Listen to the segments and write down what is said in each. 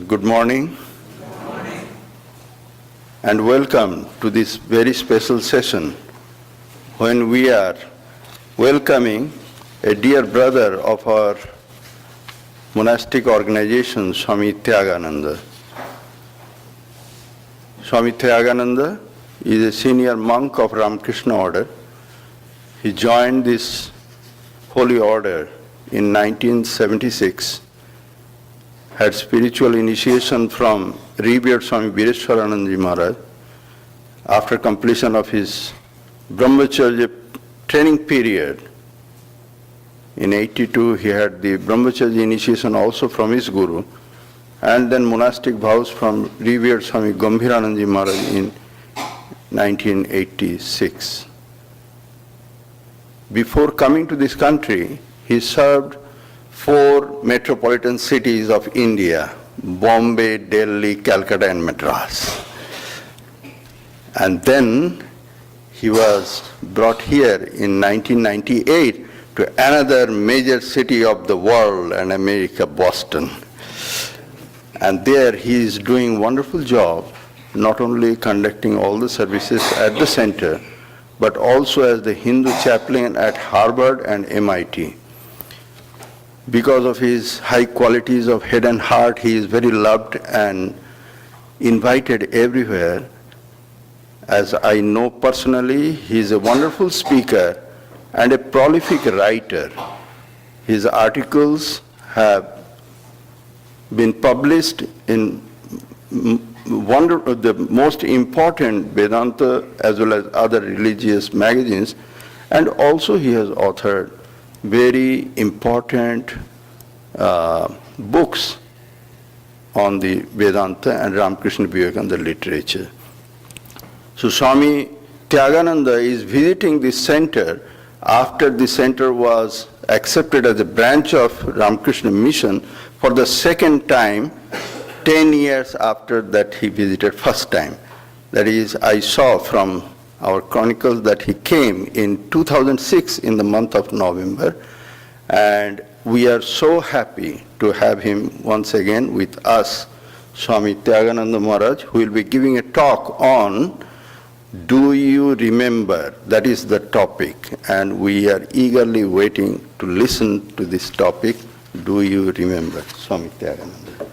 Good morning and welcome to this very special session when we are welcoming a dear brother of our monastic organization, Swami Tyagananda. Swami Tyagananda is a senior monk of Ramakrishna order. He joined this holy order in 1976, had spiritual initiation from revered Swami Bireshwaranandji Maharaj. After completion of his Brahmacharya training period, in 82 he had the Brahmacharya initiation also from his guru, and then monastic vows from revered Swami Gambhiranandji Maharaj in 1986. Before coming to this country, he served 4 metropolitan cities of India: Bombay, Delhi, Calcutta and Madras. And then he was brought here in 1998 to another major city of the world and America, Boston. And there he is doing wonderful job, not only conducting all the services at the center, but also as the Hindu chaplain at Harvard and MIT. Because of his high qualities of head and heart, he is very loved and invited everywhere. As I know personally, he is a wonderful speaker and a prolific writer. His articles have been published in the most important Vedanta as well as other religious magazines, and also he has authored very important books on the Vedanta and Ramakrishna Vivekananda literature. So Swami Tyagananda is visiting this center after the center was accepted as a branch of Ramakrishna Mission for the second time, 10 years after that he visited first time. That is, I saw from our chronicles that he came in 2006 in the month of November, and we are so happy to have him once again with us, Swami Tyagananda Maharaj, who will be giving a talk on Do You Remember? That is the topic, and we are eagerly waiting to listen to this topic, Do You Remember? Swami Tyagananda.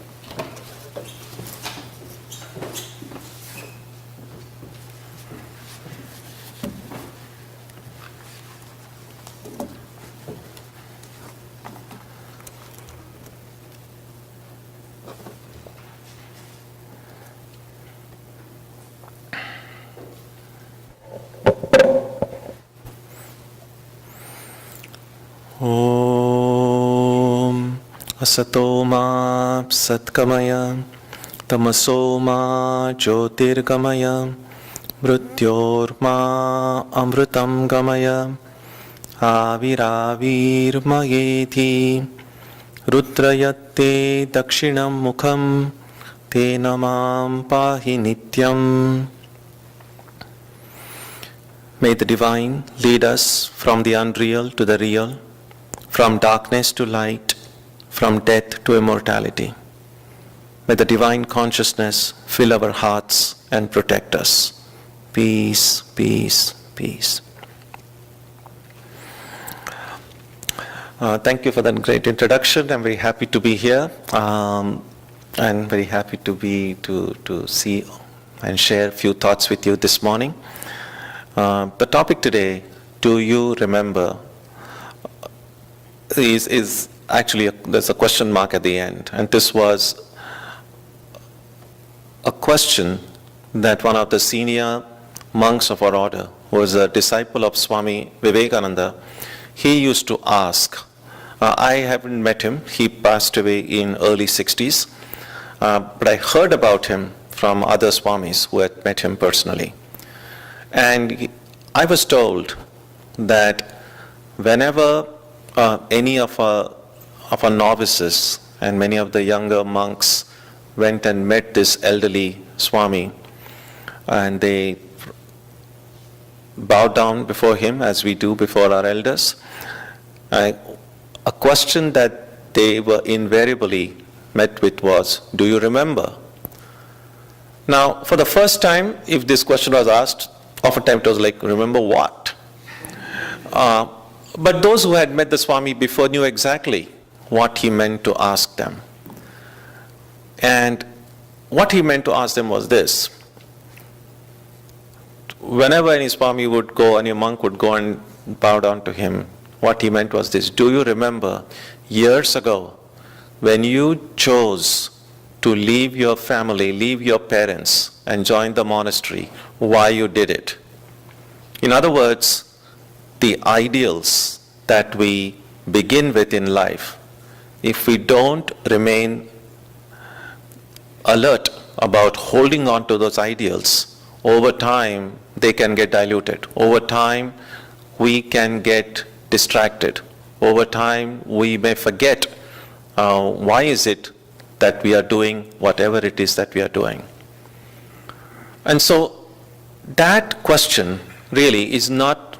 Asato ma satkamaya, tamaso ma jyotirgamaya, mrityorma amritam gamaya, aviravirmayeti, rudrayatte dakshinam mukham, te namam pahi nityam. May the Divine lead us from the unreal to the real, from darkness to light, from death to immortality. May the Divine Consciousness fill our hearts and protect us. Peace, peace, peace. Thank you for that great introduction. I'm very happy to be here, and very happy to see and share a few thoughts with you this morning. The topic today, do you remember, is actually, there's a question mark at the end. And this was a question that one of the senior monks of our order, who was a disciple of Swami Vivekananda, he used to ask. I haven't met him. He passed away in early 60s. But I heard about him from other Swamis who had met him personally. And I was told that whenever any of our novices and many of the younger monks went and met this elderly Swami, and they bowed down before him as we do before our elders, a question that they were invariably met with was, do you remember? Now, for the first time, if this question was asked, oftentimes it was like, remember what? But those who had met the Swami before knew exactly what he meant to ask them. And what he meant to ask them was this. Whenever any Swami would go, any monk would go and bow down to him, what he meant was this: do you remember years ago when you chose to leave your family, leave your parents, and join the monastery, why you did it? In other words, the ideals that we begin with in life, if we don't remain alert about holding on to those ideals, over time they can get diluted. Over time we can get distracted. Over time we may forget why is it that we are doing whatever it is that we are doing. And so that question really is not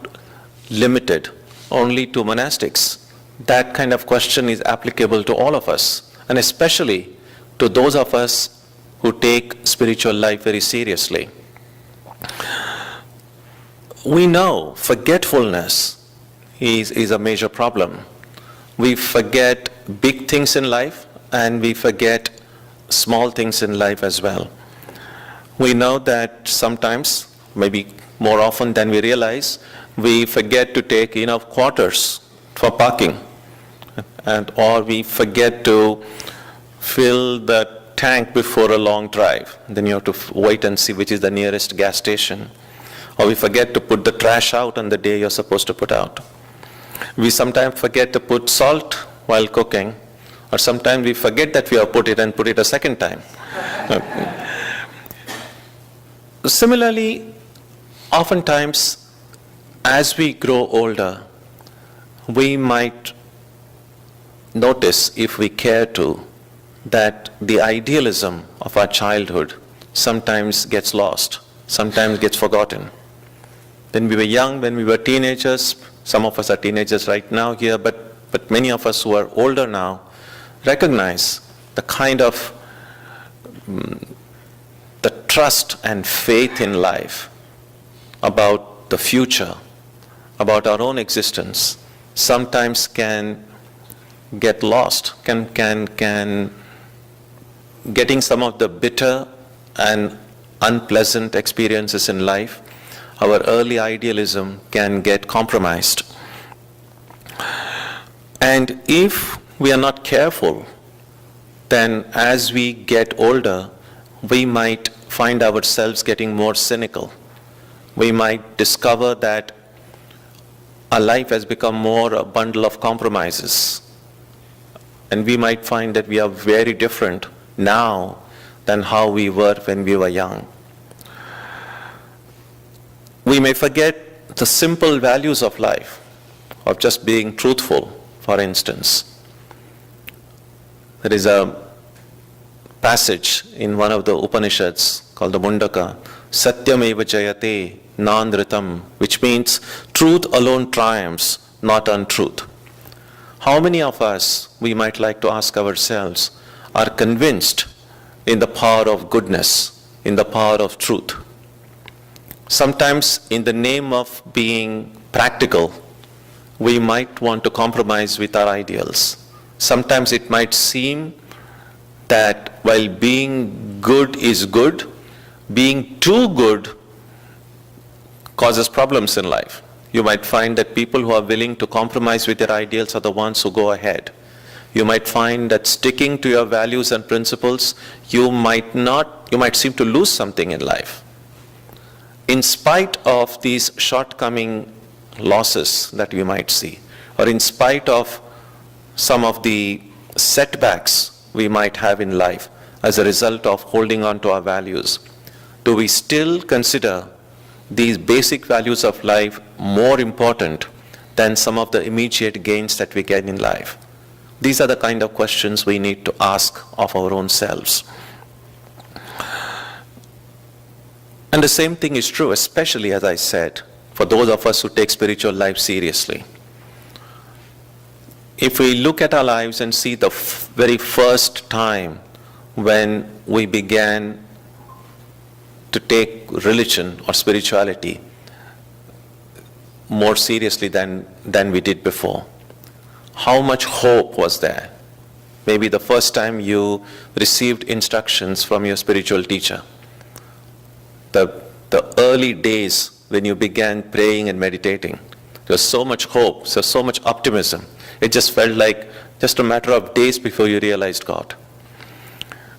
limited only to monastics. That kind of question is applicable to all of us, and especially to those of us who take spiritual life very seriously. We know forgetfulness is a major problem. We forget big things in life, and we forget small things in life as well. We know that sometimes, maybe more often than we realize, we forget to take enough quarters for parking, or we forget to fill the tank before a long drive. Then you have to wait and see which is the nearest gas station. Or we forget to put the trash out on the day you're supposed to put out. We sometimes forget to put salt while cooking, or sometimes we forget that we have put it and put it a second time. Similarly, oftentimes, as we grow older, we might notice, if we care to, that the idealism of our childhood sometimes gets lost, sometimes gets forgotten. When we were young, when we were teenagers, some of us are teenagers right now here, but many of us who are older now recognize the kind of the trust and faith in life about the future, about our own existence, sometimes can get lost, getting some of the bitter and unpleasant experiences in life, our early idealism can get compromised. And if we are not careful, then as we get older, we might find ourselves getting more cynical. We might discover that our life has become more a bundle of compromises. and we might find that we are very different now than how we were when we were young. We may forget the simple values of life, of just being truthful, for instance. There is a passage in one of the Upanishads called the Mundaka, Satyameva Jayate Nandritam, which means truth alone triumphs, not untruth. How many of us, we might like to ask ourselves, are convinced in the power of goodness, in the power of truth? Sometimes in the name of being practical, we might want to compromise with our ideals. Sometimes it might seem that while being good is good, being too good causes problems in life. You might find that people who are willing to compromise with their ideals are the ones who go ahead. You might find that sticking to your values and principles, you might seem to lose something in life. In spite of these shortcoming losses that we might see, or in spite of some of the setbacks we might have in life as a result of holding on to our values, do we still consider these basic values of life more important than some of the immediate gains that we get in life? These are the kind of questions we need to ask of our own selves. And the same thing is true, especially, as I said, for those of us who take spiritual life seriously. If we look at our lives and see the very first time when we began to take religion or spirituality more seriously than we did before, how much hope was there? Maybe the first time you received instructions from your spiritual teacher. The early days when you began praying and meditating, there was so much hope, so much optimism. It just felt like just a matter of days before you realized God.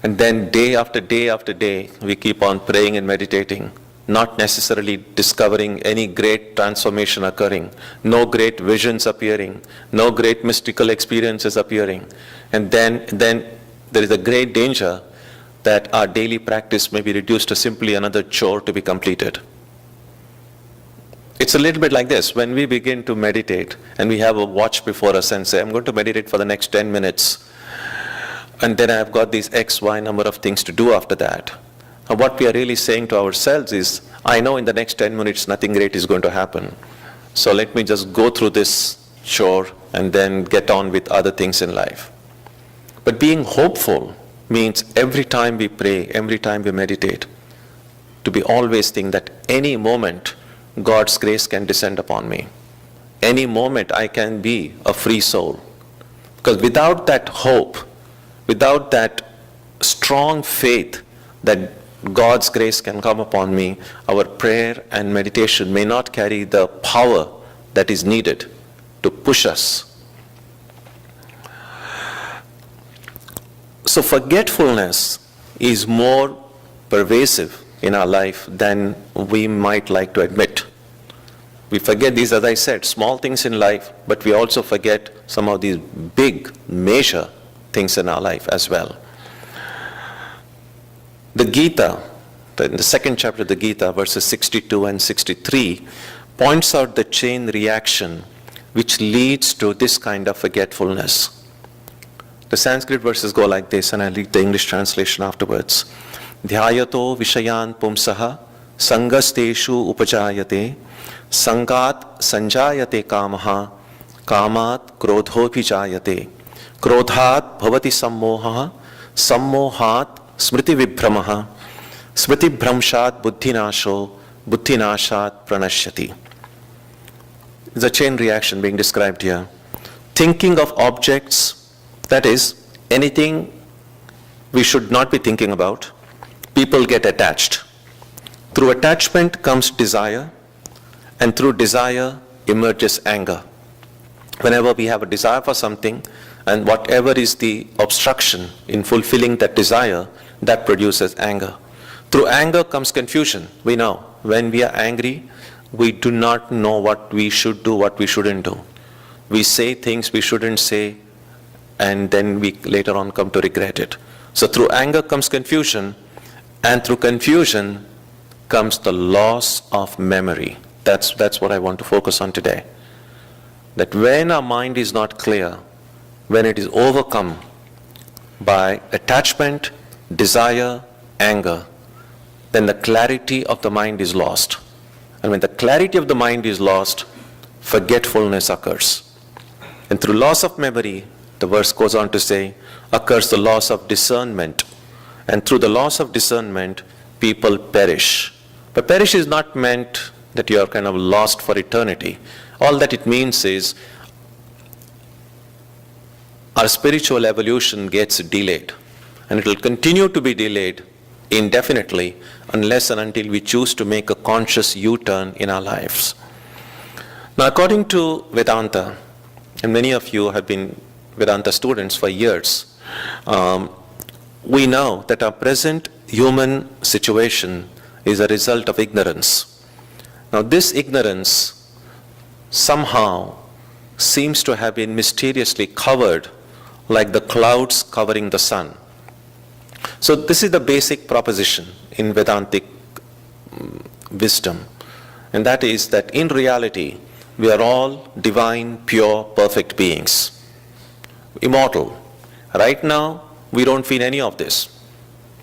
And then day after day after day, we keep on praying and meditating, not necessarily discovering any great transformation occurring, no great visions appearing, no great mystical experiences appearing. And then there is a great danger that our daily practice may be reduced to simply another chore to be completed. It's a little bit like this. When we begin to meditate and we have a watch before us and say, I'm going to meditate for the next 10 minutes, and then I've got these X, Y number of things to do after that. And what we are really saying to ourselves is, I know in the next 10 minutes nothing great is going to happen. So let me just go through this chore and then get on with other things in life. But being hopeful means every time we pray, every time we meditate, to be always think that any moment God's grace can descend upon me. Any moment I can be a free soul. Because without that hope, without that strong faith that God's grace can come upon me, our prayer and meditation may not carry the power that is needed to push us. So forgetfulness is more pervasive in our life than we might like to admit. We forget these, as I said, small things in life, but we also forget some of these big, major things in our life as well. The Gita, in the second chapter of the Gita, verses 62 and 63, points out the chain reaction which leads to this kind of forgetfulness. The Sanskrit verses go like this, and I'll read the English translation afterwards. Dhyayato vishayan pumsaha sangasteshu upajayate sangat sanjayate kamaha kamat krodhopi jayate krodhat bhavati sammoha sammohat smriti vibhramaha smriti bhramshat buddhinasho buddhinashat pranashyati. It's a chain reaction being described here. Thinking of objects, that is, anything we should not be thinking about, people get attached. Through attachment comes desire, and through desire emerges anger. Whenever we have a desire for something, and whatever is the obstruction in fulfilling that desire, that produces anger. Through anger comes confusion. We know when we are angry, we do not know what we should do, what we shouldn't do. We say things we shouldn't say, and then we later on come to regret it. So through anger comes confusion, and through confusion comes the loss of memory. That's what I want to focus on today. That when our mind is not clear, when it is overcome by attachment, desire, anger, then the clarity of the mind is lost. And when the clarity of the mind is lost, forgetfulness occurs. And through loss of memory, the verse goes on to say, occurs the loss of discernment. And through the loss of discernment, people perish. But perish is not meant that you are kind of lost for eternity. All that it means is our spiritual evolution gets delayed. And it will continue to be delayed indefinitely unless and until we choose to make a conscious U-turn in our lives. Now, according to Vedanta, and many of you have been Vedanta students for years, we know that our present human situation is a result of ignorance. Now, this ignorance somehow seems to have been mysteriously covered like the clouds covering the sun. So this is the basic proposition in Vedantic wisdom, and that is that in reality, we are all divine, pure, perfect beings, immortal. Right now, we don't feel any of this.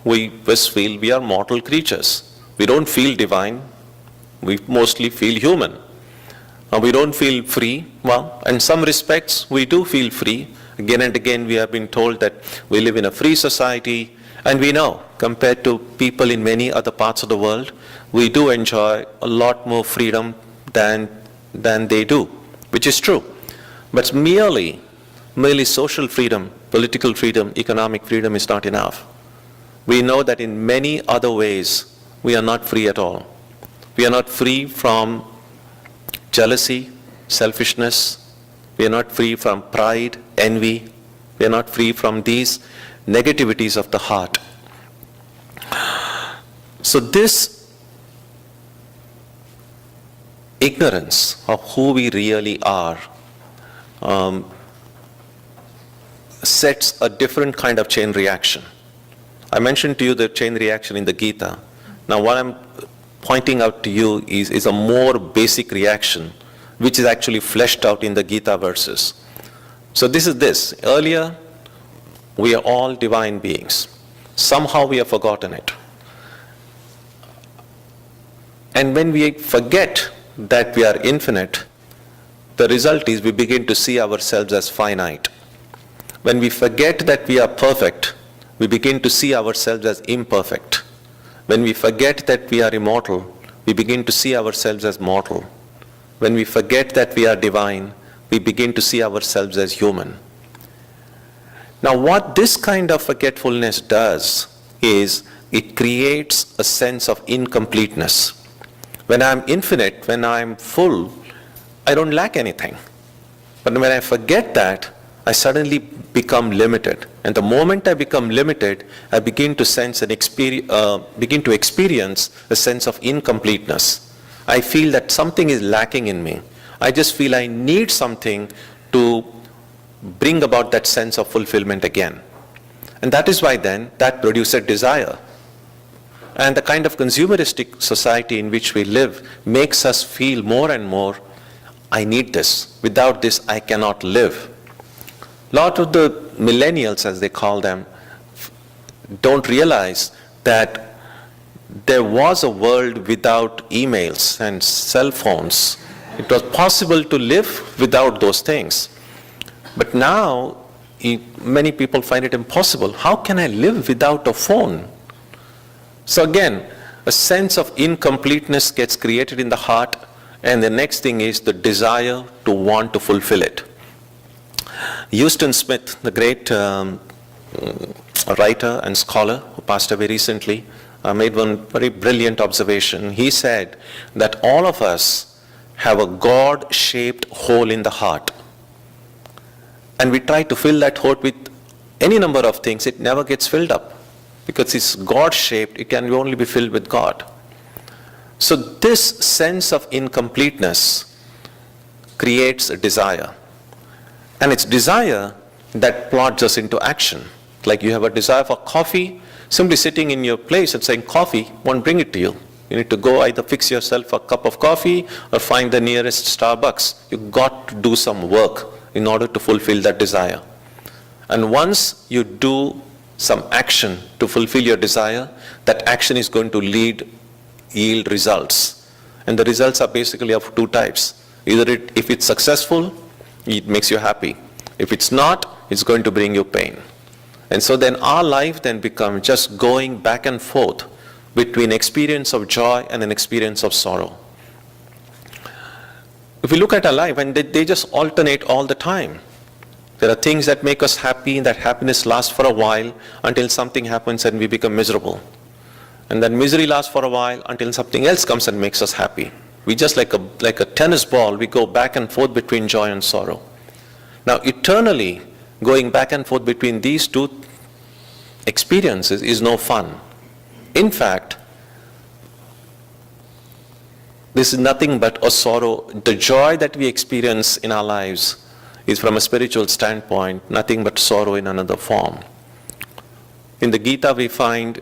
We just feel we are mortal creatures. We don't feel divine. We mostly feel human. We don't feel free. Well, in some respects, we do feel free. Again and again, we have been told that we live in a free society, and we know, compared to people in many other parts of the world, we do enjoy a lot more freedom than they do, which is true. But merely social freedom, political freedom, economic freedom is not enough. We know that in many other ways, we are not free at all. We are not free from jealousy, selfishness. We are not free from pride, envy. We are not free from these negativities of the heart. So this ignorance of who we really are sets a different kind of chain reaction. I mentioned to you the chain reaction in the Gita. Now what I'm pointing out to you is a more basic reaction, which is actually fleshed out in the Gita verses. So this is this. Earlier, we are all divine beings. Somehow we have forgotten it. And when we forget that we are infinite, the result is we begin to see ourselves as finite. When we forget that we are perfect, we begin to see ourselves as imperfect. When we forget that we are immortal, we begin to see ourselves as mortal. When we forget that we are divine, we begin to see ourselves as human. Now, what this kind of forgetfulness does is it creates a sense of incompleteness. When I'm infinite, when I'm full, I don't lack anything. But when I forget that, I suddenly become limited. And the moment I become limited, I begin to experience a sense of incompleteness. I feel that something is lacking in me. I just feel I need something to bring about that sense of fulfillment again. And that is why then that produces desire. And the kind of consumeristic society in which we live makes us feel more and more, I need this. Without this, I cannot live. A lot of the millennials, as they call them, don't realize that there was a world without emails and cell phones. It was possible to live without those things. But now, many people find it impossible. How can I live without a phone? So again, a sense of incompleteness gets created in the heart, and the next thing is the desire to want to fulfill it. Houston Smith, the great writer and scholar who passed away recently, made one very brilliant observation. He said that all of us have a God-shaped hole in the heart. And we try to fill that hole with any number of things. It never gets filled up. Because it's God-shaped, it can only be filled with God. So this sense of incompleteness creates a desire. And it's desire that plods us into action. Like you have a desire for coffee, simply sitting in your place and saying coffee won't bring it to you. You need to go either fix yourself a cup of coffee or find the nearest Starbucks. You've got to do some work in order to fulfill that desire. And once you do some action to fulfill your desire, that action is going to yield results. And the results are basically of two types. Either if it's successful, it makes you happy. If it's not, it's going to bring you pain. And so then our life then becomes just going back and forth between experience of joy and an experience of sorrow. If we look at our life, and they just alternate all the time. There are things that make us happy, and that happiness lasts for a while until something happens and we become miserable. And then misery lasts for a while until something else comes and makes us happy. We just like a tennis ball, we go back and forth between joy and sorrow. Now eternally going back and forth between these two experiences is no fun. In fact, this is nothing but a sorrow. The joy that we experience in our lives is, from a spiritual standpoint, nothing but sorrow in another form. In the Gita we find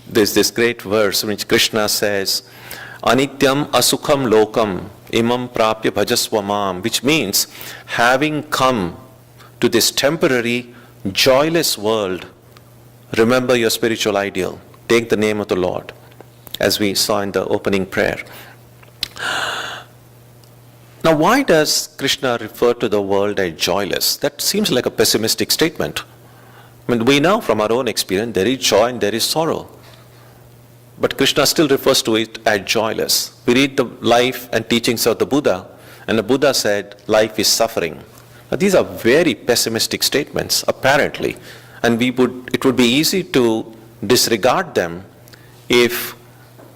there's this great verse in which Krishna says, Anityam asukham lokam imam prapya bhajasva mam, which means, having come to this temporary, joyless world, remember your spiritual ideal. Take the name of the Lord, as we saw in the opening prayer. Now, why does Krishna refer to the world as joyless? That seems like a pessimistic statement. I mean, we know from our own experience there is joy and there is sorrow. But Krishna still refers to it as joyless. We read the life and teachings of the Buddha, and the Buddha said life is suffering. Now, these are very pessimistic statements, apparently, and it would be easy to disregard them if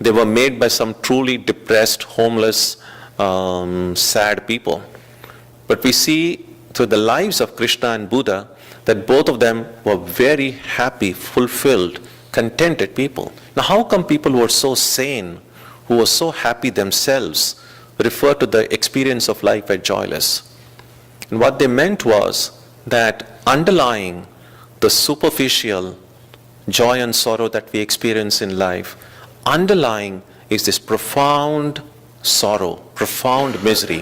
they were made by some truly depressed, homeless, sad people. But we see through the lives of Krishna and Buddha that both of them were very happy, fulfilled, contented people. Now, how come people who were so sane, who were so happy themselves, refer to the experience of life as joyless? And what they meant was that underlying the superficial joy and sorrow that we experience in life, underlying is this profound sorrow, profound misery,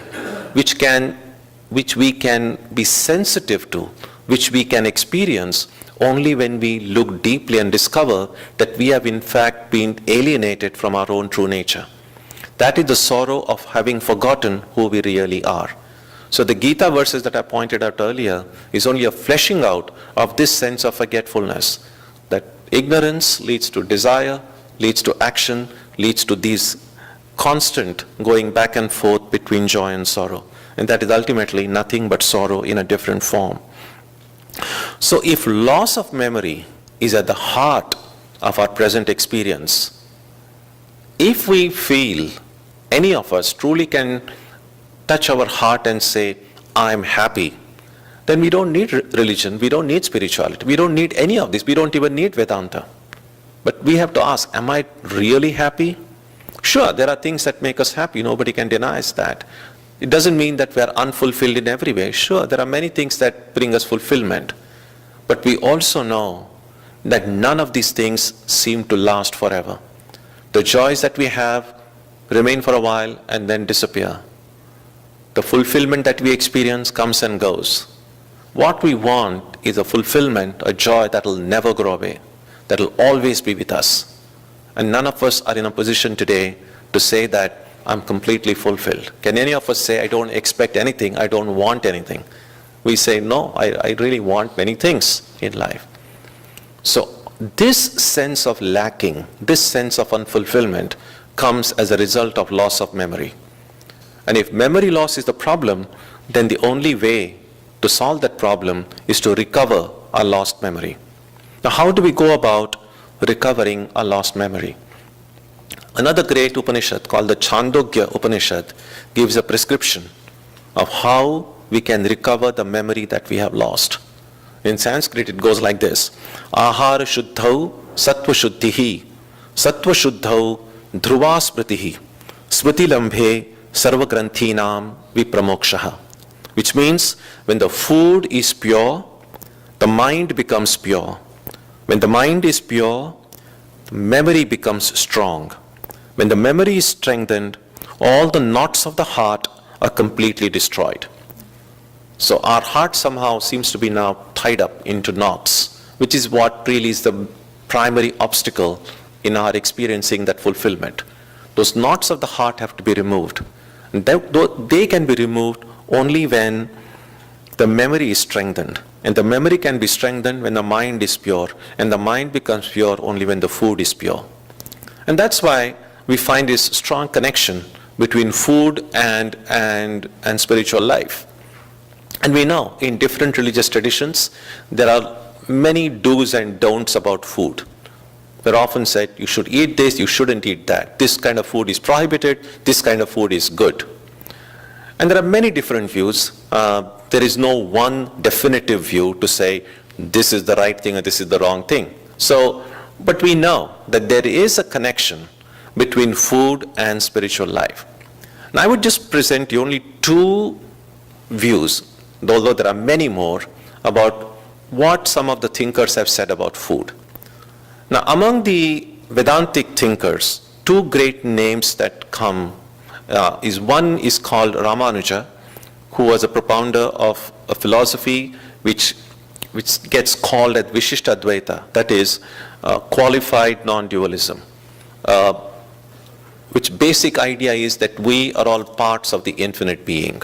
which we can be sensitive to, which we can experience only when we look deeply and discover that we have in fact been alienated from our own true nature. That is the sorrow of having forgotten who we really are. So the Gita verses that I pointed out earlier is only a fleshing out of this sense of forgetfulness, that ignorance leads to desire, leads to action, leads to these constant going back and forth between joy and sorrow. And that is ultimately nothing but sorrow in a different form. So if loss of memory is at the heart of our present experience, if we feel, any of us truly can touch our heart and say, I'm happy, then we don't need religion, we don't need spirituality, we don't need any of this, we don't even need Vedanta. But we have to ask, am I really happy? Sure, there are things that make us happy, nobody can deny us that. It doesn't mean that we are unfulfilled in every way. Sure, there are many things that bring us fulfillment. But we also know that none of these things seem to last forever. The joys that we have remain for a while and then disappear. The fulfillment that we experience comes and goes. What we want is a fulfillment, a joy that will never go away, that will always be with us. And none of us are in a position today to say that I'm completely fulfilled. Can any of us say, I don't expect anything, I don't want anything? We say, no, I really want many things in life. So this sense of lacking, this sense of unfulfillment comes as a result of loss of memory. And if memory loss is the problem, then the only way to solve that problem is to recover our lost memory. Now, how do we go about recovering our lost memory? Another great Upanishad called the Chandogya Upanishad gives a prescription of how we can recover the memory that we have lost. In Sanskrit it goes like this: Ahara shuddhau sattva shuddhihi, sattva shuddhau dhruva smritihi, smriti lambhe sarva granthinam vipramokshaha. which means when the food is pure, the mind becomes pure. When the mind is pure, the memory becomes strong. When the memory is strengthened, all the knots of the heart are completely destroyed. So our heart somehow seems to be now tied up into knots, which is what really is the primary obstacle in our experiencing that fulfillment. Those knots of the heart have to be removed. And they can be removed only when the memory is strengthened. And the memory can be strengthened when the mind is pure. And the mind becomes pure only when the food is pure. And that's why we find this strong connection between food and spiritual life. And we know in different religious traditions, there are many do's and don'ts about food. We're often said, you should eat this, you shouldn't eat that. This kind of food is prohibited, this kind of food is good. And there are many different views. There is no one definitive view to say, this is the right thing or this is the wrong thing. But we know that there is a connection between food and spiritual life. Now I would just present you only two views, although there are many more, about what some of the thinkers have said about food. Now, among the Vedantic thinkers, two great names that come one is called Ramanuja, who was a propounder of a philosophy which gets called as Vishishtadvaita, that is, qualified non-dualism. Which basic idea is that we are all parts of the infinite being.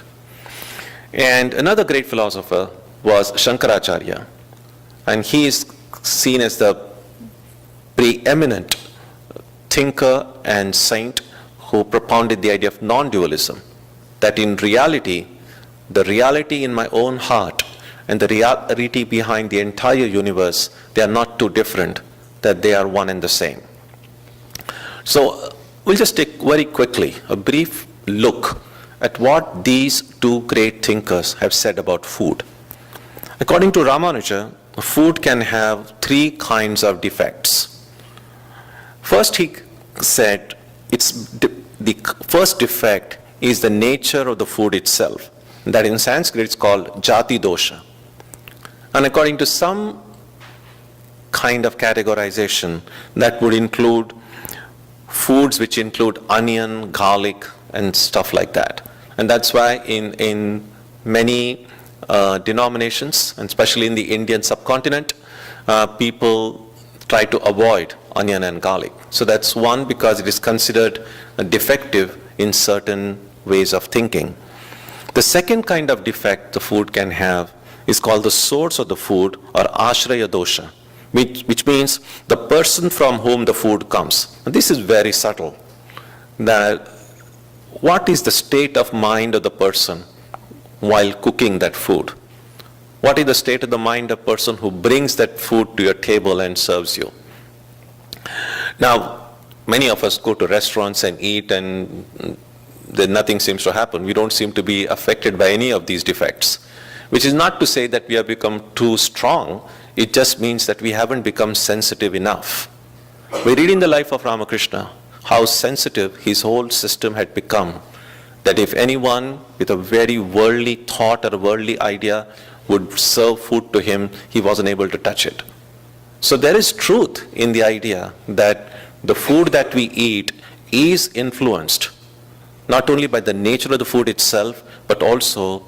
And another great philosopher was Shankaracharya, and he is seen as the preeminent thinker and saint who propounded the idea of non-dualism, that in reality, the reality in my own heart and the reality behind the entire universe, they are not too different, that they are one and the same. So we'll just take very quickly a brief look at what these two great thinkers have said about food. According to Ramanuja, food can have three kinds of defects. First, he said the first defect is the nature of the food itself. That in Sanskrit is called jati dosha. And according to some kind of categorization, that would include foods which include onion, garlic, and stuff like that. And that's why in many denominations, and especially in the Indian subcontinent, people try to avoid onion and garlic. So that's one, because it is considered defective in certain ways of thinking. The second kind of defect the food can have is called the source of the food, or ashraya dosha, which means the person from whom the food comes. And this is very subtle. That what is the state of mind of the person while cooking that food? What is the state of the mind of the person who brings that food to your table and serves you? Now, many of us go to restaurants and eat, and then nothing seems to happen. We don't seem to be affected by any of these defects, which is not to say that we have become too strong. It just means that we haven't become sensitive enough. We read in the life of Ramakrishna how sensitive his whole system had become, that if anyone with a very worldly thought or a worldly idea would serve food to him, he wasn't able to touch it. So there is truth in the idea that the food that we eat is influenced not only by the nature of the food itself, but also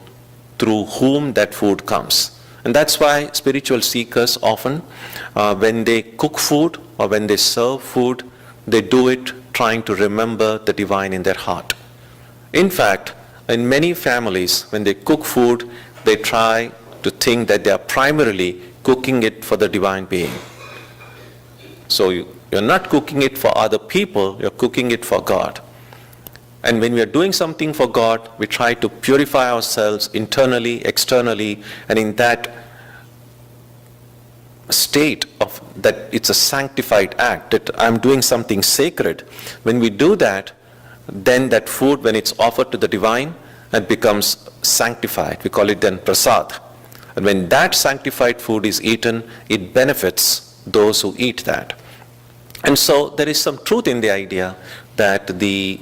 through whom that food comes. And that's why spiritual seekers often, when they cook food or when they serve food, they do it trying to remember the divine in their heart. In fact, in many families, when they cook food, they try to think that they are primarily cooking it for the divine being. So you're not cooking it for other people, you're cooking it for God. And when we are doing something for God, we try to purify ourselves internally, externally, and in that state of that it's a sanctified act, that I'm doing something sacred. When we do that, then that food, when it's offered to the divine, it becomes sanctified. We call it then prasad. And when that sanctified food is eaten, it benefits those who eat that. And so there is some truth in the idea that the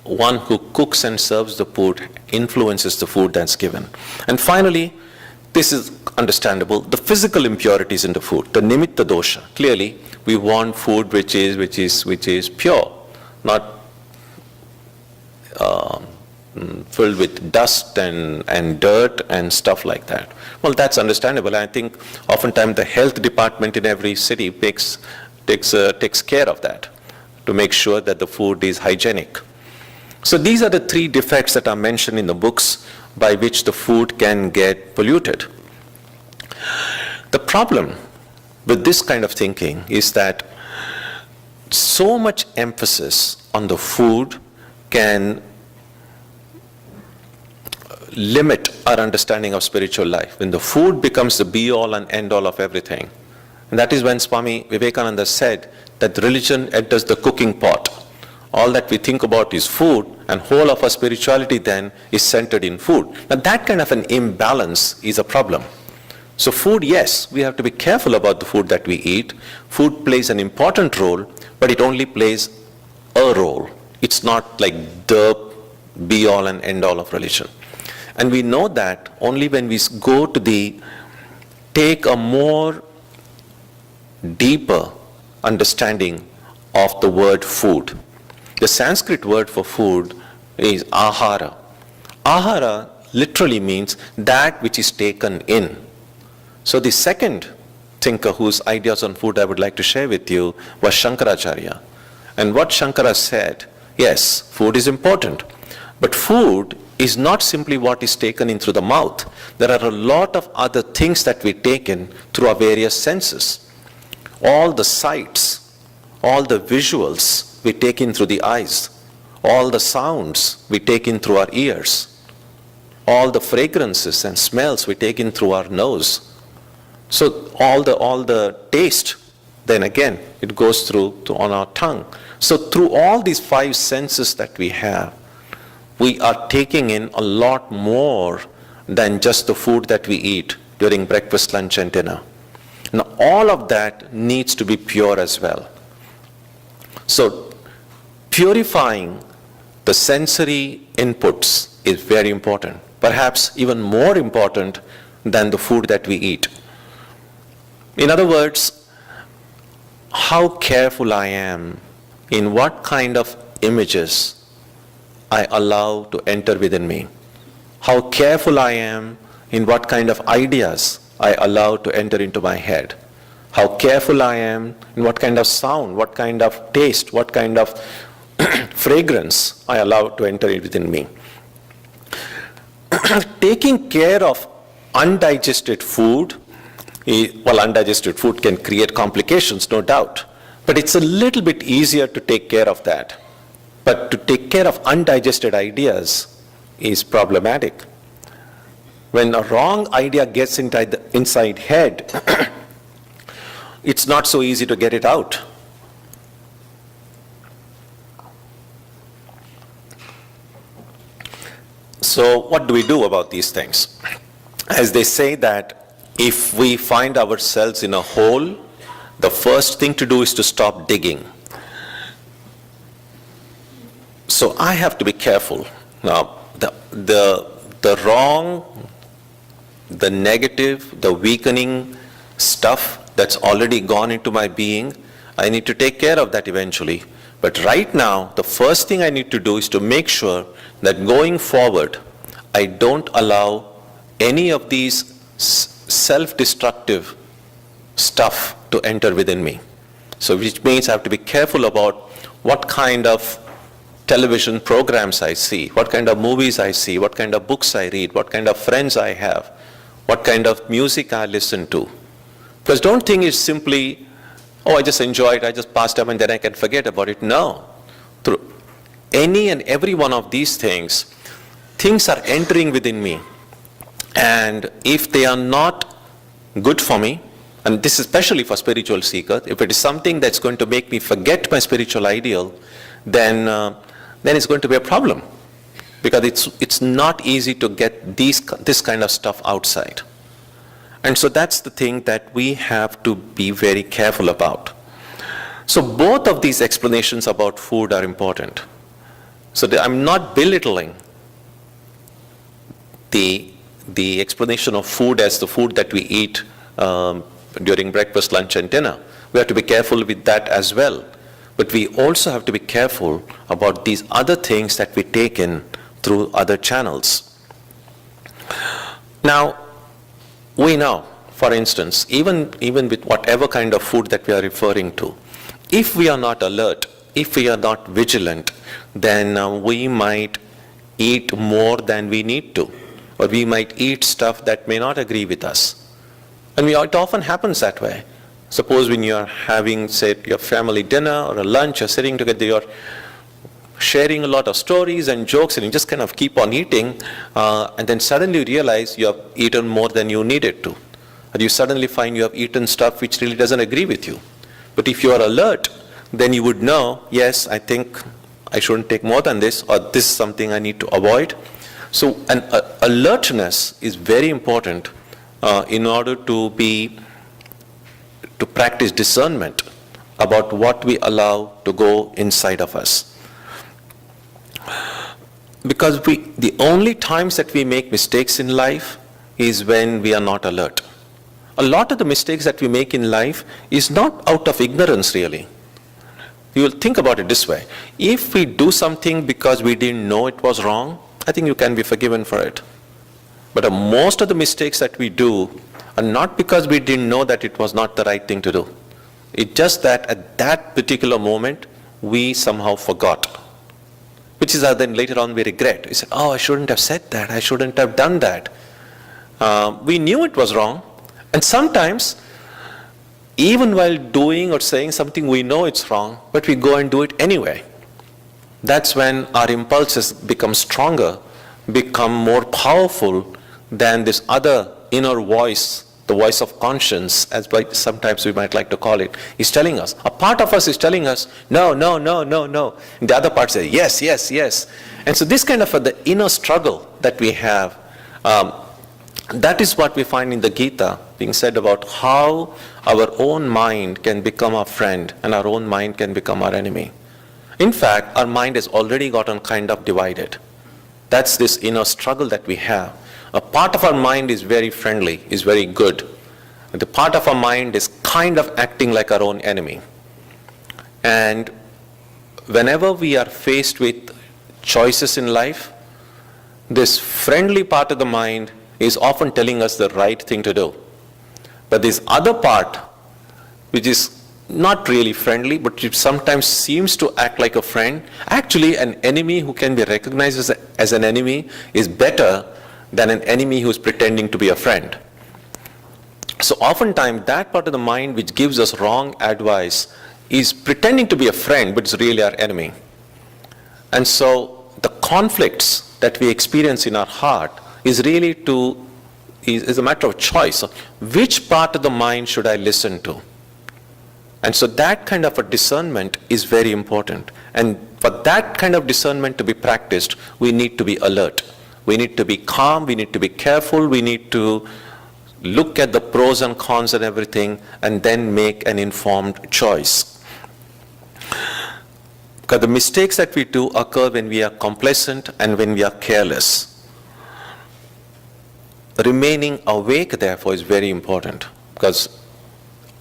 one who cooks and serves the food influences the food that's given. And finally, this is understandable, the physical impurities in the food, the nimitta dosha. Clearly, we want food which is pure, not filled with dust and dirt and stuff like that. Well, that's understandable. I think oftentimes the health department in every city takes care of that to make sure that the food is hygienic. So these are the three defects that are mentioned in the books by which the food can get polluted. The problem with this kind of thinking is that so much emphasis on the food can limit our understanding of spiritual life. When the food becomes the be-all and end-all of everything. And that is when Swami Vivekananda said that religion enters the cooking pot. All that we think about is food, and whole of our spirituality then is centered in food. Now that kind of an imbalance is a problem. So food, yes, we have to be careful about the food that we eat. Food plays an important role, but it only plays a role. It's not like the be-all and end-all of religion. And we know that only when we go to take a more deeper understanding of the word food. The Sanskrit word for food is ahara. Ahara literally means that which is taken in. So the second thinker whose ideas on food I would like to share with you was Shankaracharya. And what Shankara said, yes, food is important, but food is not simply what is taken in through the mouth. There are a lot of other things that we take in through our various senses. All the sights, all the visuals we take in through the eyes, all the sounds we take in through our ears, all the fragrances and smells we take in through our nose. So all the taste, then again, it goes through on our tongue. So through all these five senses that we have, we are taking in a lot more than just the food that we eat during breakfast, lunch, and dinner. Now, all of that needs to be pure as well. So, purifying the sensory inputs is very important, perhaps even more important than the food that we eat. In other words, how careful I am in what kind of images I allow to enter within me. How careful I am in what kind of ideas I allow to enter into my head. How careful I am in what kind of sound, what kind of taste, what kind of fragrance I allow to enter within me. Taking care of undigested food, undigested food can create complications, no doubt, but it's a little bit easier to take care of that. But to take care of undigested ideas is problematic. When a wrong idea gets inside head, it's not so easy to get it out. So what do we do about these things? As they say that if we find ourselves in a hole, the first thing to do is to stop digging. So I have to be careful. Now, the wrong, the negative, the weakening stuff that's already gone into my being, I need to take care of that eventually. But right now, the first thing I need to do is to make sure that going forward, I don't allow any of these self-destructive stuff to enter within me. So which means I have to be careful about what kind of television programs I see, what kind of movies I see, what kind of books I read, what kind of friends I have, what kind of music I listen to. Because don't think it's simply, oh, I just enjoy it, I just pass time and then I can forget about it. No. Through any and every one of these things are entering within me. And if they are not good for me, and this is especially for spiritual seekers, if it is something that's going to make me forget my spiritual ideal, then it's going to be a problem, because it's not easy to get this kind of stuff outside. And so that's the thing that we have to be very careful about. So both of these explanations about food are important. So I'm not belittling the explanation of food as the food that we eat during breakfast, lunch, and dinner. We have to be careful with that as well. But we also have to be careful about these other things that we take in through other channels. Now, we know, for instance, even with whatever kind of food that we are referring to, if we are not alert, if we are not vigilant, then we might eat more than we need to, or we might eat stuff that may not agree with us. And it often happens that way. Suppose when you're having, say, your family dinner or a lunch, you're sitting together, you're sharing a lot of stories and jokes, and you just kind of keep on eating, and then suddenly you realize you have eaten more than you needed to. Or you suddenly find you have eaten stuff which really doesn't agree with you. But if you are alert, then you would know, yes, I think I shouldn't take more than this, or this is something I need to avoid. So an alertness is very important in order to practice discernment about what we allow to go inside of us. Because the only times that we make mistakes in life is when we are not alert. A lot of the mistakes that we make in life is not out of ignorance, really. You will think about it this way. If we do something because we didn't know it was wrong, I think you can be forgiven for it. But most of the mistakes that we do are not because we didn't know that it was not the right thing to do. It's just that at that particular moment, we somehow forgot. Which is then later on we regret. We say, oh, I shouldn't have said that. I shouldn't have done that. We knew it was wrong. And sometimes, even while doing or saying something we know it's wrong, but we go and do it anyway. That's when our impulses become stronger, become more powerful than this other inner voice, the voice of conscience, as sometimes we might like to call it, is telling us. A part of us is telling us, no, no, no, no, no. And the other part says, yes, yes, yes. And so this kind of the inner struggle that we have, that is what we find in the Gita being said about how our own mind can become our friend and our own mind can become our enemy. In fact, our mind has already gotten kind of divided. That's this inner struggle that we have. A part of our mind is very friendly, is very good. The part of our mind is kind of acting like our own enemy. And whenever we are faced with choices in life, this friendly part of the mind is often telling us the right thing to do. But this other part, which is not really friendly, but it sometimes seems to act like a friend, actually an enemy who can be recognized as an enemy is better than an enemy who is pretending to be a friend. So oftentimes that part of the mind which gives us wrong advice is pretending to be a friend, but it's really our enemy. And so the conflicts that we experience in our heart is really is a matter of choice. Which part of the mind should I listen to? And so that kind of a discernment is very important. And for that kind of discernment to be practiced, we need to be alert. We need to be calm, we need to be careful, we need to look at the pros and cons and everything, and then make an informed choice. Because the mistakes that we do occur when we are complacent and when we are careless. Remaining awake, therefore, is very important, because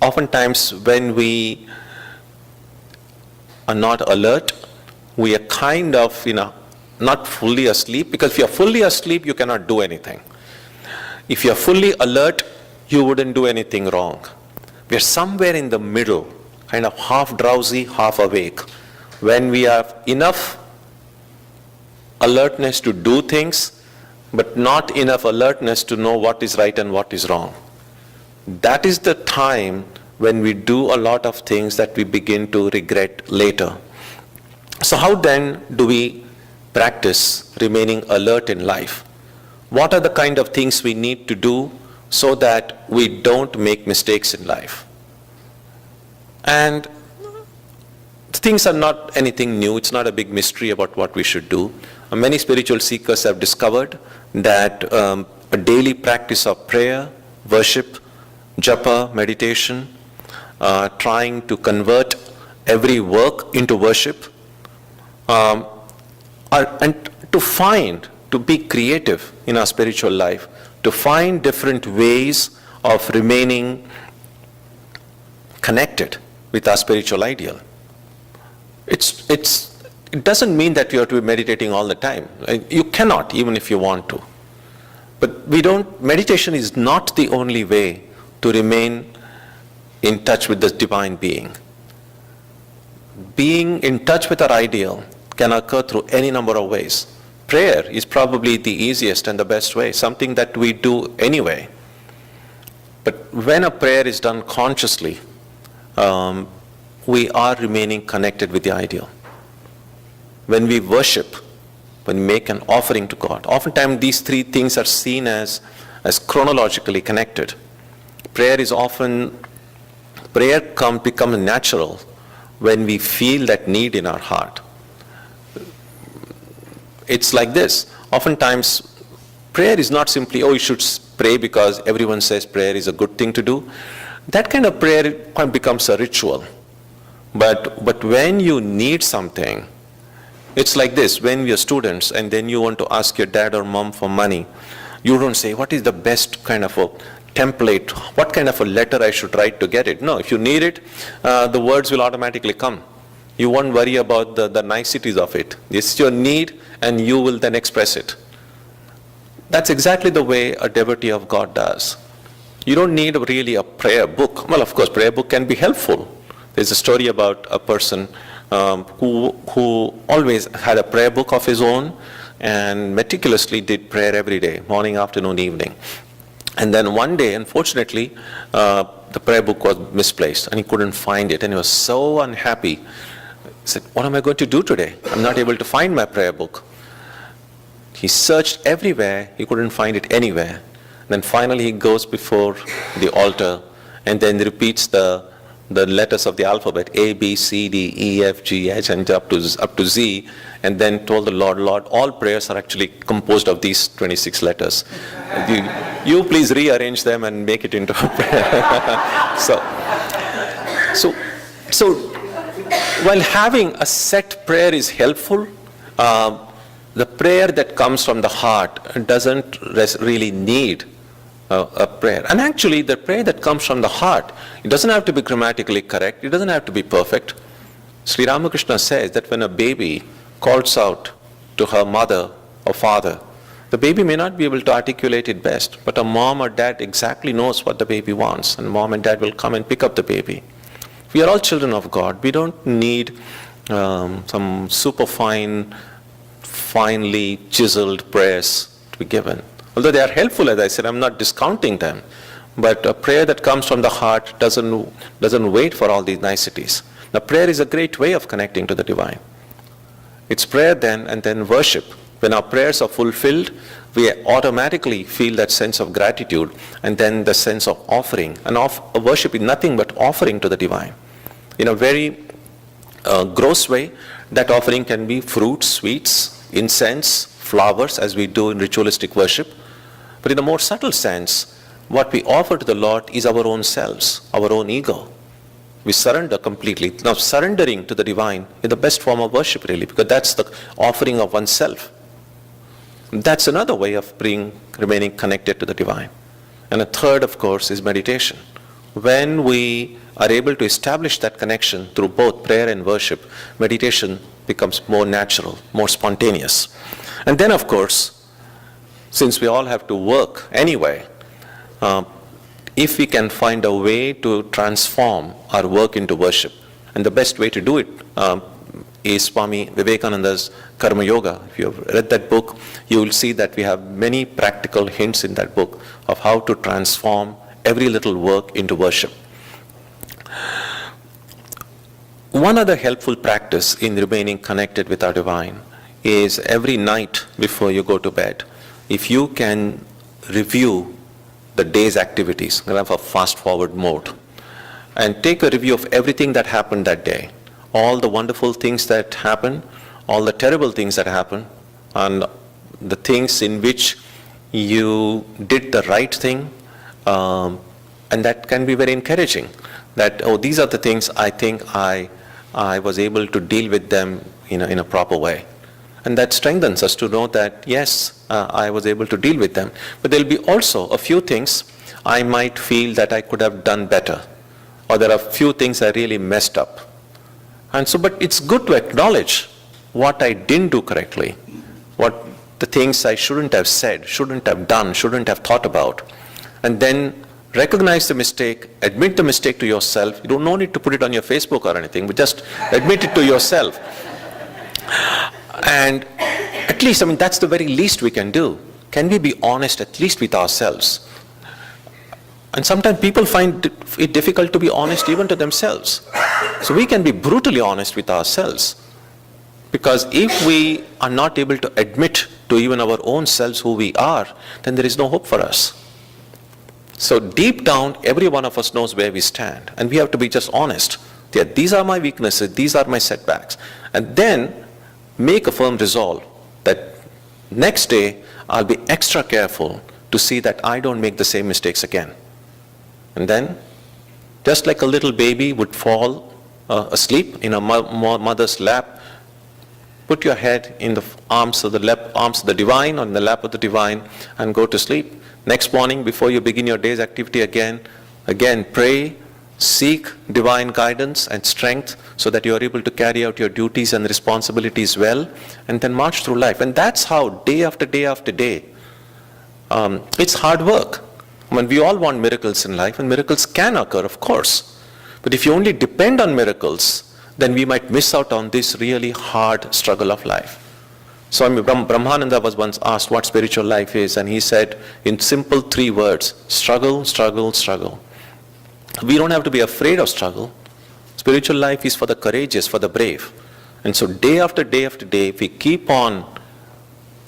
oftentimes when we are not alert, we are kind of, not fully asleep, because if you are fully asleep, you cannot do anything. If you are fully alert, you wouldn't do anything wrong. We are somewhere in the middle, kind of half drowsy, half awake. When we have enough alertness to do things, but not enough alertness to know what is right and what is wrong. That is the time when we do a lot of things that we begin to regret later. So how then do we practice remaining alert in life? What are the kind of things we need to do so that we don't make mistakes in life? And things are not anything new. It's not a big mystery about what we should do. Many spiritual seekers have discovered that a daily practice of prayer, worship, japa, meditation, trying to convert every work into worship, and to be creative in our spiritual life, to find different ways of remaining connected with our spiritual ideal. It doesn't mean that you have to be meditating all the time. You cannot, even if you want to. But meditation is not the only way to remain in touch with the divine being. Being in touch with our ideal can occur through any number of ways. Prayer is probably the easiest and the best way, something that we do anyway. But when a prayer is done consciously, we are remaining connected with the ideal. When we worship, when we make an offering to God, oftentimes these three things are seen as chronologically connected. Prayer becomes natural when we feel that need in our heart. It's like this. Oftentimes, prayer is not simply, you should pray because everyone says prayer is a good thing to do. That kind of prayer becomes a ritual. But when you need something, it's like this. When we are students and then you want to ask your dad or mom for money, you don't say, what is the best kind of a template, what kind of a letter I should write to get it. No, if you need it, the words will automatically come. You won't worry about the niceties of it. This is your need and you will then express it. That's exactly the way a devotee of God does. You don't need really a prayer book. Well, of course, prayer book can be helpful. There's a story about a person who always had a prayer book of his own and meticulously did prayer every day, morning, afternoon, evening. And then one day, unfortunately, the prayer book was misplaced and he couldn't find it and he was so unhappy. He said, what am I going to do today? I'm not able to find my prayer book. He searched everywhere, he couldn't find it anywhere. Then finally he goes before the altar and then repeats the letters of the alphabet, A, B, C, D, E, F, G, H, and up to Z, and then told the Lord, all prayers are actually composed of these 26 letters. You please rearrange them and make it into a prayer. So while having a set prayer is helpful, the prayer that comes from the heart doesn't really need a prayer. And actually, the prayer that comes from the heart, it doesn't have to be grammatically correct, it doesn't have to be perfect. Sri Ramakrishna says that when a baby calls out to her mother or father, the baby may not be able to articulate it best, but a mom or dad exactly knows what the baby wants, and mom and dad will come and pick up the baby. We are all children of God. We don't need some super finely chiseled prayers to be given. Although they are helpful, as I said, I'm not discounting them. But a prayer that comes from the heart doesn't wait for all these niceties. Now, prayer is a great way of connecting to the divine. It's prayer then and then worship. When our prayers are fulfilled, we automatically feel that sense of gratitude and then the sense of offering. And worship is nothing but offering to the divine. In a very gross way, that offering can be fruits, sweets, incense, flowers, as we do in ritualistic worship. But in a more subtle sense, what we offer to the Lord is our own selves, our own ego. We surrender completely. Now, surrendering to the divine is the best form of worship, really, because that's the offering of oneself. That's another way of remaining connected to the divine. And a third, of course, is meditation. When we are able to establish that connection through both prayer and worship, meditation becomes more natural, more spontaneous. And then, of course, since we all have to work anyway, if we can find a way to transform our work into worship, and the best way to do it is Swami Vivekananda's Karma Yoga. If you have read that book, you will see that we have many practical hints in that book of how to transform every little work into worship. One other helpful practice in remaining connected with our divine is every night before you go to bed, if you can review the day's activities, kind of a fast-forward mode, and take a review of everything that happened that day, all the wonderful things that happened, all the terrible things that happened, and the things in which you did the right thing, and that can be very encouraging. That, these are the things I think I was able to deal with them in a proper way. And that strengthens us to know that, yes, I was able to deal with them. But there'll be also a few things I might feel that I could have done better, or there are a few things I really messed up. And so, but it's good to acknowledge what I didn't do correctly, what the things I shouldn't have said, shouldn't have done, shouldn't have thought about, and then recognize the mistake, admit the mistake to yourself. You don't no need to put it on your Facebook or anything, but just admit it to yourself. And at least, I mean, that's the very least we can do. Can we be honest at least with ourselves? And sometimes people find it difficult to be honest even to themselves. So we can be brutally honest with ourselves. Because if we are not able to admit to even our own selves who we are, then there is no hope for us. So deep down, every one of us knows where we stand. And we have to be just honest. Yeah, these are my weaknesses, these are my setbacks. And then make a firm resolve that next day I'll be extra careful to see that I don't make the same mistakes again. And then, just like a little baby would fall asleep in a mother's lap, put your head in the arms of the divine, or in the lap of the divine, and go to sleep. Next morning, before you begin your day's activity again pray, seek divine guidance and strength so that you are able to carry out your duties and responsibilities well, and then march through life. And that's how, day after day after day, it's hard work. I mean, we all want miracles in life, and miracles can occur, of course. But if you only depend on miracles, then we might miss out on this really hard struggle of life. Swami Brahmananda was once asked what spiritual life is, and he said in simple 3 words, struggle, struggle, struggle. We don't have to be afraid of struggle. Spiritual life is for the courageous, for the brave. And so day after day after day, if we keep on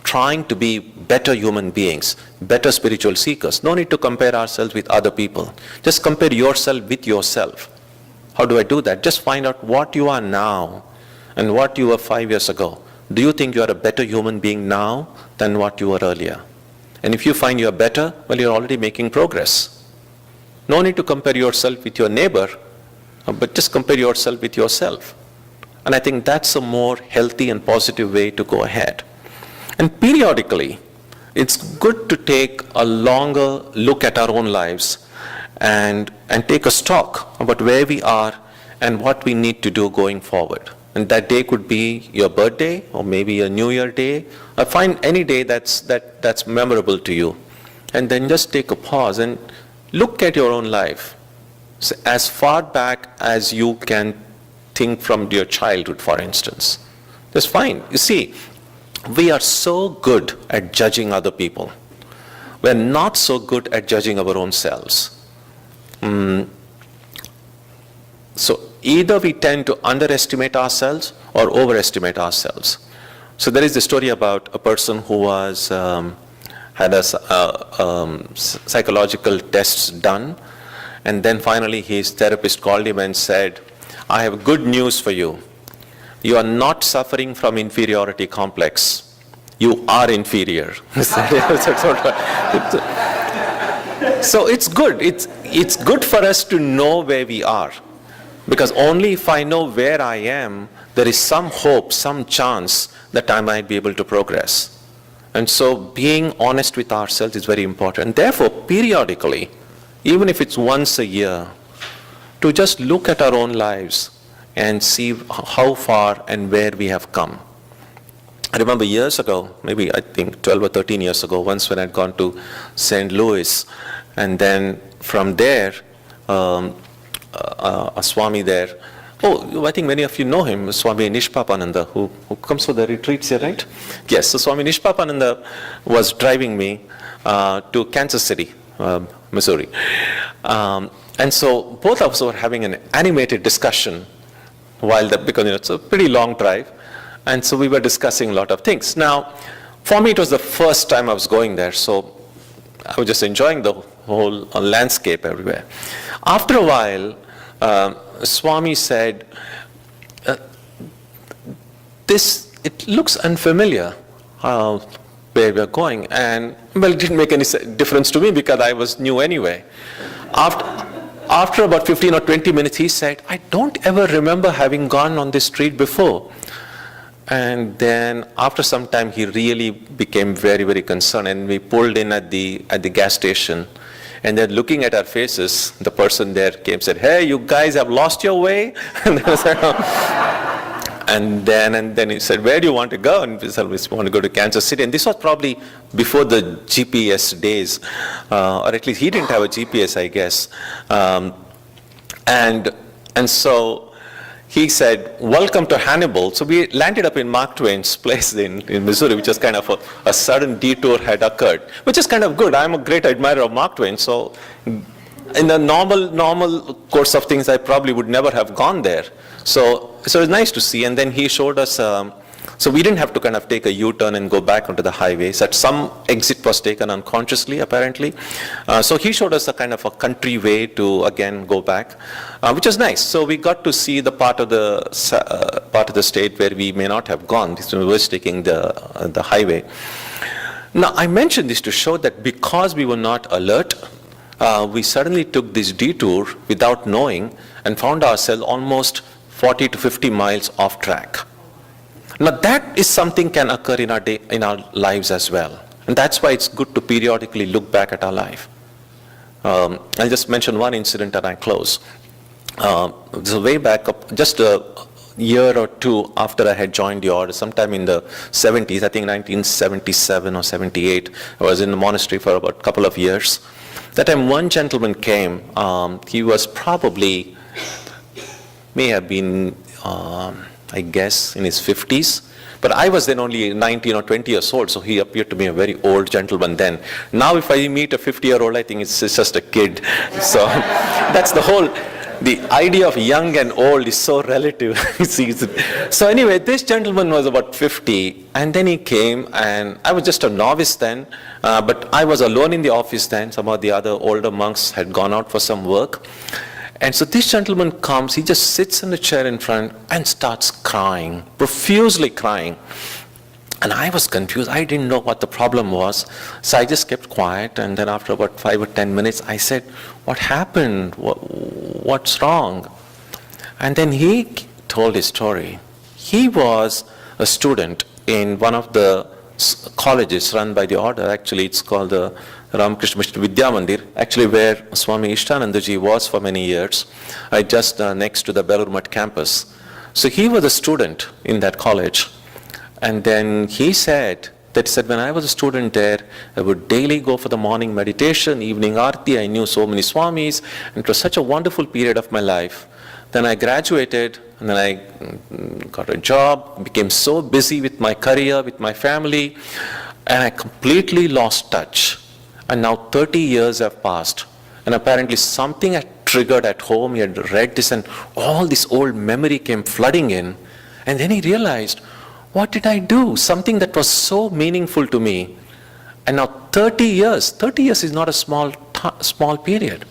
trying to be better human beings, better spiritual seekers, no need to compare ourselves with other people. Just compare yourself with yourself. How do I do that? Just find out what you are now and what you were 5 years ago. Do you think you are a better human being now than what you were earlier? And if you find you are better, well, you're already making progress. No need to compare yourself with your neighbor, but just compare yourself with yourself. And I think that's a more healthy and positive way to go ahead. And periodically, it's good to take a longer look at our own lives and take a stock about where we are and what we need to do going forward. And that day could be your birthday, or maybe a New Year day, or find any day that's memorable to you. And then just take a pause and look at your own life. So as far back as you can think from your childhood, for instance. Just fine. You see, we are so good at judging other people. We're not so good at judging our own selves. So either we tend to underestimate ourselves or overestimate ourselves. So there is the story about a person who was had a psychological tests done, and then finally his therapist called him and said, I have good news for you. You are not suffering from inferiority complex. You are inferior. So it's good. It's good for us to know where we are. Because only if I know where I am, there is some hope, some chance that I might be able to progress. And so being honest with ourselves is very important. And therefore, periodically, even if it's once a year, to just look at our own lives and see how far and where we have come. I remember years ago, maybe I think 12 or 13 years ago, once when I'd gone to St. Louis, and then from there, a Swami there, I think many of you know him, Swami Nishpapananda, who comes for the retreats here, right? Yes, so Swami Nishpapananda was driving me to Kansas City, Missouri. And so both of us were having an animated discussion because it's a pretty long drive. And so we were discussing a lot of things. Now, for me, it was the first time I was going there, so I was just enjoying the whole landscape everywhere. After a while, Swami said, it looks unfamiliar where we're going. And, well, it didn't make any difference to me because I was new anyway. After about 15 or 20 minutes, he said, I don't ever remember having gone on this street before. And then after some time, he really became very, very concerned. And we pulled in at the gas station. And then looking at our faces, the person there came and said, "Hey, you guys have lost your way?" And then he said, "Where do you want to go?" And we said, "We want to go to Kansas City." And this was probably before the GPS days, or at least he didn't have a GPS, I guess. And so he said, "Welcome to Hannibal." So we landed up in Mark Twain's place in Missouri, which was kind of a sudden detour had occurred, which is kind of good. I'm a great admirer of Mark Twain, so in the normal course of things, I probably would never have gone there. So it was nice to see, and then he showed us, so we didn't have to kind of take a U-turn and go back onto the highway. So some exit was taken unconsciously, apparently. So he showed us a kind of a country way to, again, go back, which was nice. So we got to see the part of the state where we may not have gone. We were taking the highway. Now, I mentioned this to show that because we were not alert, we suddenly took this detour without knowing and found ourselves almost 40 to 50 miles off track. Now that is something can occur in our lives as well. And that's why it's good to periodically look back at our life. I'll just mention one incident and I close. So way back up, just a year or two after I had joined the order, sometime in the 70s, I think 1977 or 78, I was in the monastery for about a couple of years. That time one gentleman came, he was probably, may have been, I guess, in his 50s. But I was then only 19 or 20 years old, so he appeared to be a very old gentleman then. Now if I meet a 50-year-old, I think it's just a kid. So that's the idea of young and old is so relative. So anyway, this gentleman was about 50, and then he came, and I was just a novice then, but I was alone in the office then. Some of the other older monks had gone out for some work. And so this gentleman comes, he just sits in the chair in front and starts crying, profusely crying. And I was confused. I didn't know what the problem was. So I just kept quiet. And then after about 5 or 10 minutes, I said, "What happened? What's wrong?" And then he told his story. He was a student in one of the colleges run by the order. Actually, it's called the Ramakrishna Mission Vidya Mandir, actually where Swami Ishtanandaji was for many years, just next to the Belur Math campus. So he was a student in that college. And then he said, when I was a student there, I would daily go for the morning meditation, evening arti. I knew so many Swamis, and it was such a wonderful period of my life. Then I graduated, and then I got a job, became so busy with my career, with my family, and I completely lost touch. And now 30 years have passed, and apparently something had triggered at home. He had read this, and all this old memory came flooding in. And then he realized, what did I do? Something that was so meaningful to me. And now 30 years is not a small period.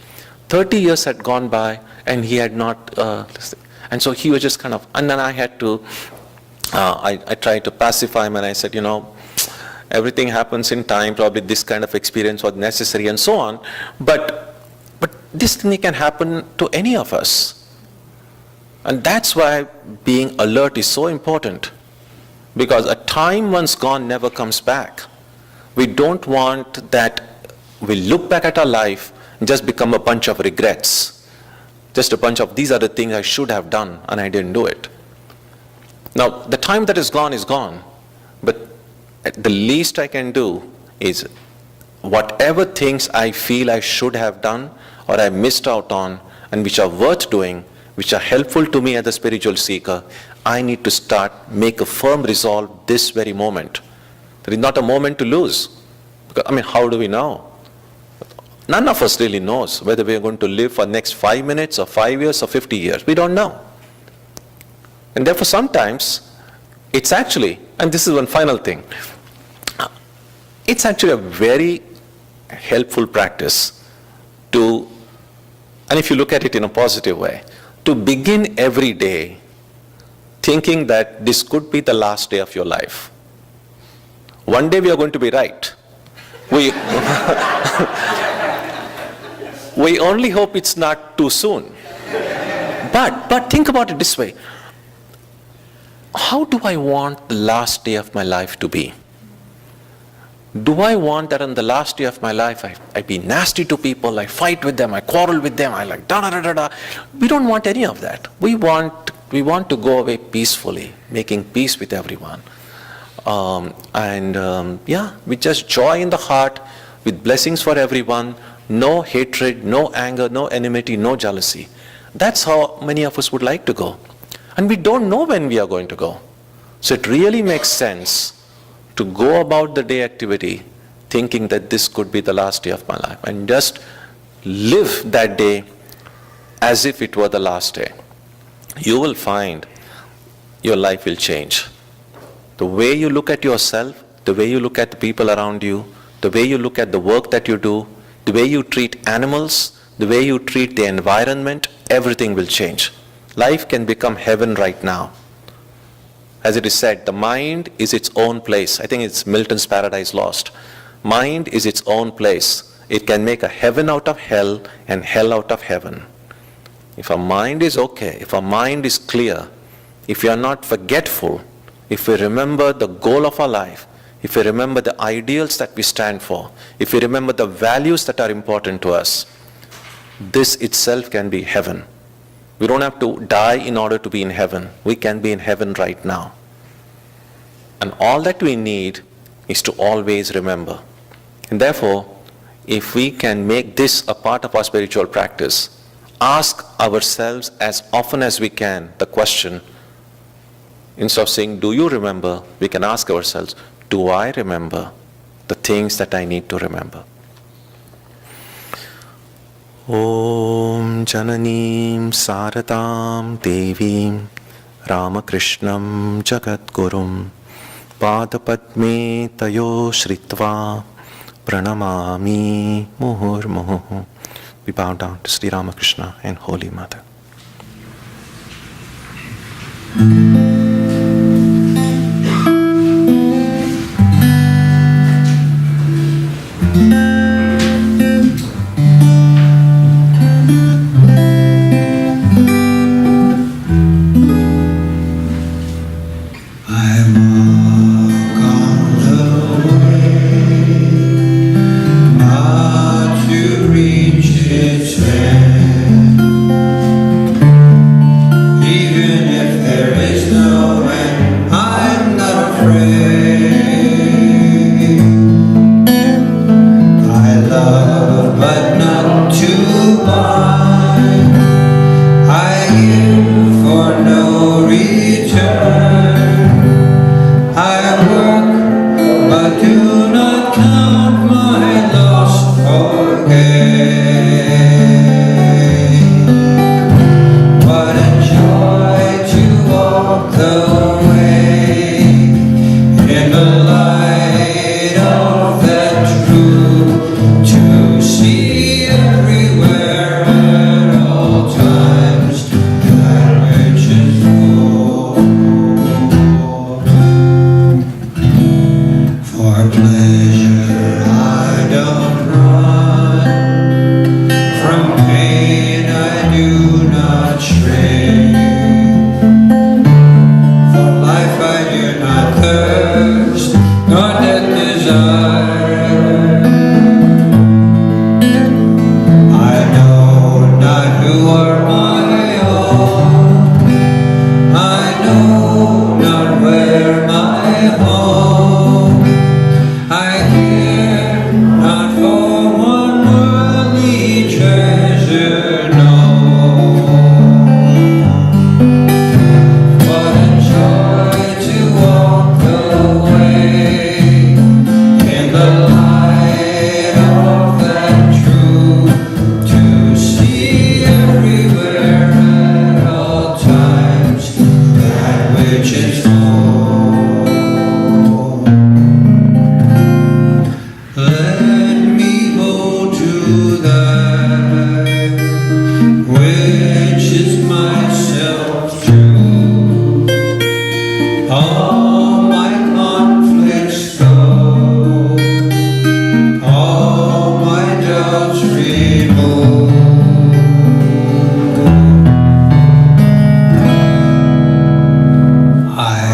30 years had gone by, and he had not, and so he was just kind of, and then I had to, I tried to pacify him, and I said, everything happens in time, probably this kind of experience was necessary and so on, but this thing can happen to any of us. And that's why being alert is so important, because a time once gone never comes back. We don't want that we look back at our life and just become a bunch of regrets, just a bunch of these are the things I should have done and I didn't do it. Now the time that is gone, but the least I can do is whatever things I feel I should have done or I missed out on and which are worth doing, which are helpful to me as a spiritual seeker, I need to make a firm resolve this very moment. There is not a moment to lose. Because, how do we know? None of us really knows whether we are going to live for the next 5 minutes or 5 years or 50 years. We don't know. And therefore sometimes it's actually, and this is one final thing, it's actually a very helpful practice to, and if you look at it in a positive way, to begin every day thinking that this could be the last day of your life. One day we are going to be right. We only hope it's not too soon. But think about it this way. how do I want the last day of my life to be? Do I want that on the last day of my life I be nasty to people, I fight with them, I quarrel with them, I like da-da-da-da-da? We don't want any of that. We want to go away peacefully, making peace with everyone. With just joy in the heart, with blessings for everyone, no hatred, no anger, no enmity, no jealousy. That's how many of us would like to go. And we don't know when we are going to go. So it really makes sense to go about the day activity thinking that this could be the last day of my life, and just live that day as if it were the last day. You will find your life will change. The way you look at yourself, the way you look at the people around you, the way you look at the work that you do, the way you treat animals, the way you treat the environment, everything will change. Life can become heaven right now. As it is said, the mind is its own place. I think it's Milton's Paradise Lost. Mind is its own place. It can make a heaven out of hell and hell out of heaven. If our mind is okay, if our mind is clear, if we are not forgetful, if we remember the goal of our life, if we remember the ideals that we stand for, if we remember the values that are important to us, this itself can be heaven. We don't have to die in order to be in heaven. We can be in heaven right now. And all that we need is to always remember. And therefore, if we can make this a part of our spiritual practice, ask ourselves as often as we can the question, instead of saying, do you remember? We can ask ourselves, do I remember the things that I need to remember? Om Jananim Saratam Devim Ramakrishnam Jagadgurum Padapadme Tayo Shritva Pranamami Muhurmuhu. We bow down to Sri Ramakrishna and Holy Mother. I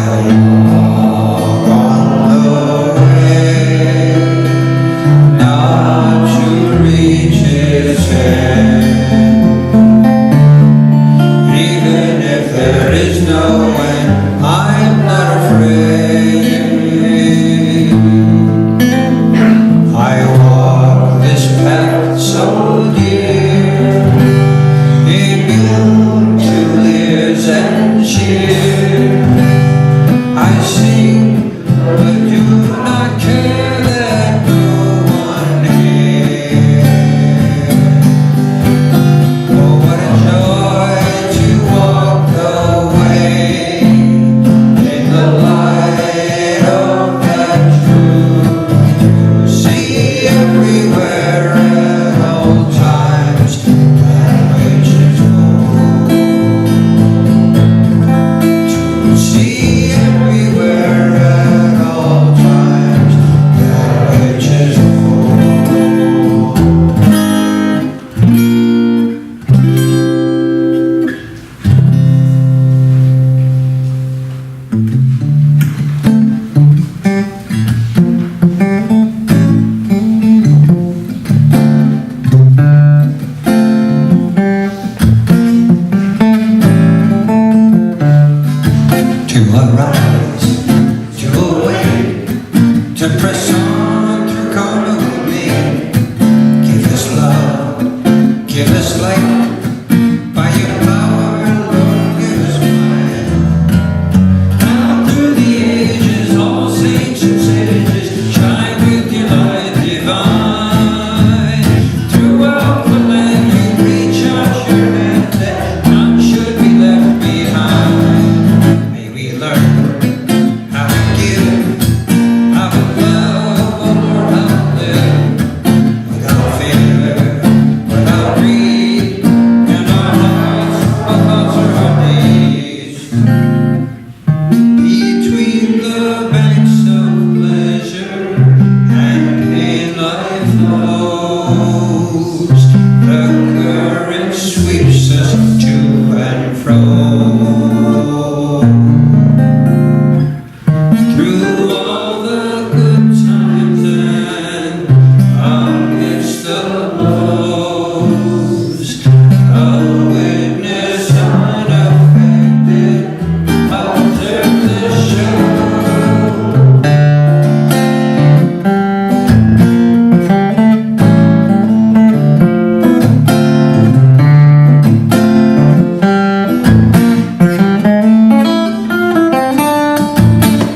arise, to awake, to press on through common me. Give us love, give us light, by your power, Lord, give us might. Down through the ages, all saints and sages, shine with your light divine. Throughout the land you reach out your hand, that none should be left behind. May we learn how to give, how to love, oh Lord, how to live, without fear, without greed, and our hearts above our days. Between the banks of pleasure and pain life flows, the current sweeps us to and fro. Through all the good times and amidst the lows, a witness unaffected, observe the show.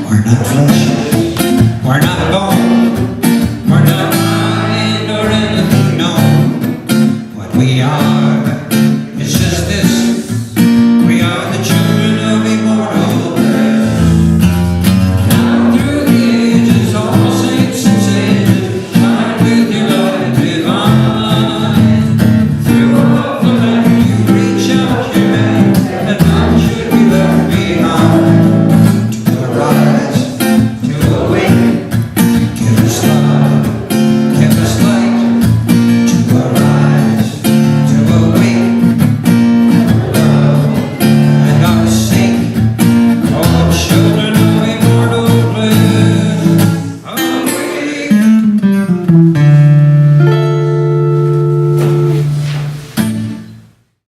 We're not flesh, we're not bone, we're not mind or anything known. What we are is just this, we are the children of immortal bliss. Now through the ages, all saints and sages, shine with your light divine. Through all the land you reach out your hand, and none should be left behind. To arise, to awake, give us love, give us light. To arise, to awake, love, and our sake, all children of immortal bliss. Awake.